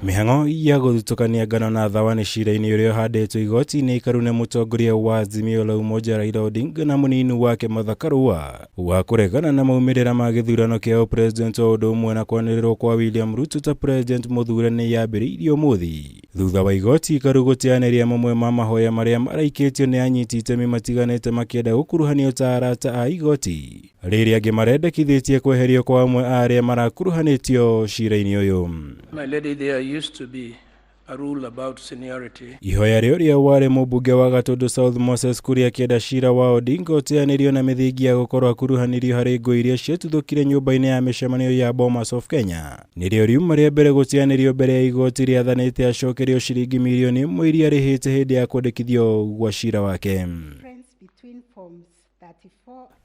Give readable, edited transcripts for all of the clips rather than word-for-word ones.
Mihango ya guthukania ngano na thawa ni ciira-ini uria uhanditwo igoti-ini ikaru na mutongoria wa Azimio la Umoja Raila Odinga na munini wake Martha Karua wa kuregana na maumirira ma githurano kia president wa undu umwe na kwanirirwo kwa William Ruto ta president muthure ni yambiriirio muthi thutha wa igoti ikaru guteyaniria mamwe ma mahoya maria maraikitio ni anyiti itemi matiganite makienda gukuruhanio ta arata a igoti riria angi marendekithĩtie kweherio kwa amwe aria marakuruhanĩtio ciira-ini uyu. My lady, there used to be a rule about seniority. Ihoya rĩũrĩa warĩ mũmbunge wa Gatundu South Moses Kuria akienda ciira wa Odinga ũteanĩrio na mithingi ya gũkorwo akuruhanirio harĩ ngũ iria ciatuthũkire nyũmba-inĩ ya mĩcemanio ya Bomas of Kenya. Nĩrĩo riuma rĩa mbere gũteanĩrio mbere ya igoti rĩathanĩte acokerio ciringi milioni 1 iria rĩhĩte hĩndĩ ya kwandĩkithio gwa ciira wake.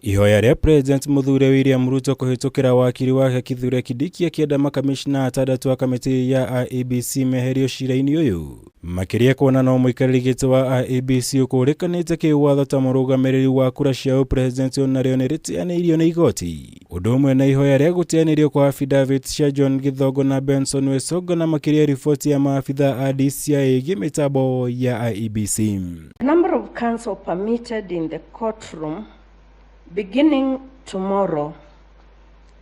Ihoya rĩa President Muthure William Ruto kuhitukira wakiri wake Kithure Kindiki akienda makamishna atandatu a kamiti ya IEBC meherio ciira-ini uyu. Makiria kuona no muikarĩri gĩtĩ wa IEBC ũkũrĩkanĩte kĩwatho ta mũrũgamĩrĩri wa kura cia president nario niriteaniirie na igoti. Ũndũ ũmwe na ihoya rĩa gũteanĩrio kwa affidavit cia John Githongo na Benson Wesonga na makiria riboti ya maafitha a DCI ĩgiĩ mitambo ya IEBC. Number of counsel permitted in the courtroom beginning tomorrow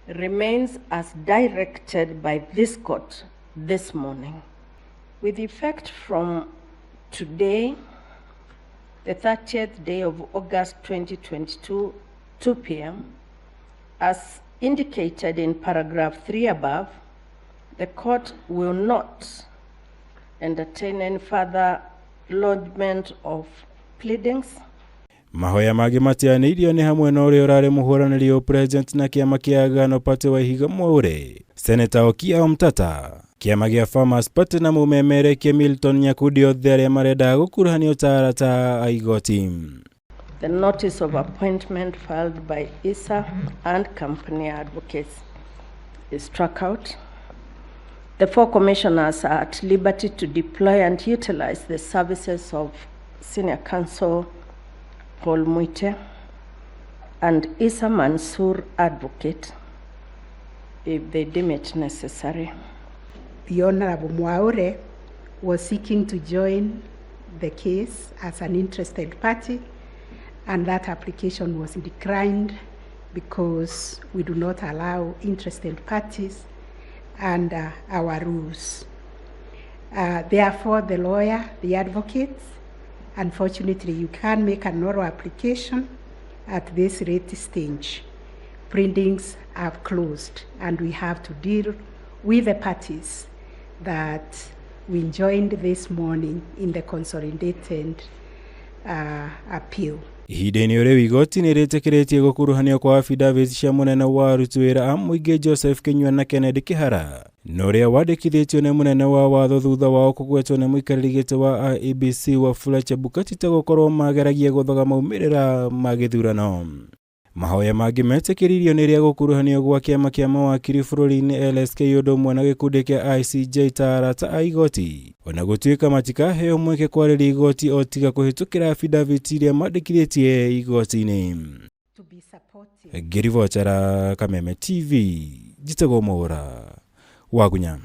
remains as directed by this court this morning. With effect from today, the 30th day of August 2022, 2 p.m., as indicated in paragraph 3 above, the court will not entertain any further lodgement of pleadings. Mahoya magi matianĩirio ni hamwe na ũrĩa ũrarĩ mũhũranĩri wa president na kĩama kĩa Gano Party wa Ihiga Mwaure, Senator Okiya Omtata, kĩama gĩa Farmers Party na mũmemerekia Milton Nyakundi othe arĩa marenda gũkuruhanio ta arata a igoti. The notice of appointment filed by ISA and company advocates is struck out. The 4 commissioners are at liberty to deploy and utilize the services of Senior Counsel Paul Muite and Isa Mansour advocate if they deem it necessary. The Honorable Mwaure was seeking to join the case as an interested party, and that application was declined because we do not allow interested parties under our rules. Therefore, the lawyer, the advocates, unfortunately, you can't make an oral application at this late stage. Printings have closed, and we have to deal with the parties that we joined this morning in the consolidated appeal. Ihinda-inĩ ũrĩa igoti nĩrĩtĩkĩrĩtie gũkuruhanio kwa affidavit cia munene wa aruti wĩra a muingi Joseph Kinyua na Kennedy Kihara, na ũrĩa wandĩkithĩtio nĩ munene wa watho thutha wao kũgwetwo nĩ mũikarĩri gĩtĩ wa IEBC Wafula Chebukati ta gũkorwo mageragia gũthoga maumĩrĩra ma gĩthurano. Mahoya mangĩ metĩkĩririo nĩ rĩa gũkuruhanio gwa kĩama kĩa mawakiri bũrũri-inĩ LSK ũndũ ũmwe na gĩkundi kĩa ICJ ta arata a igoti, ona gũtuĩka matikaheo mweke kwarĩria igoti o tiga kũhĩtũkĩra affidavit iria mandĩkithĩtie igoti-inĩ. Ngĩribotera Kameme TV, njĩtagwo Mwaura Wagunya.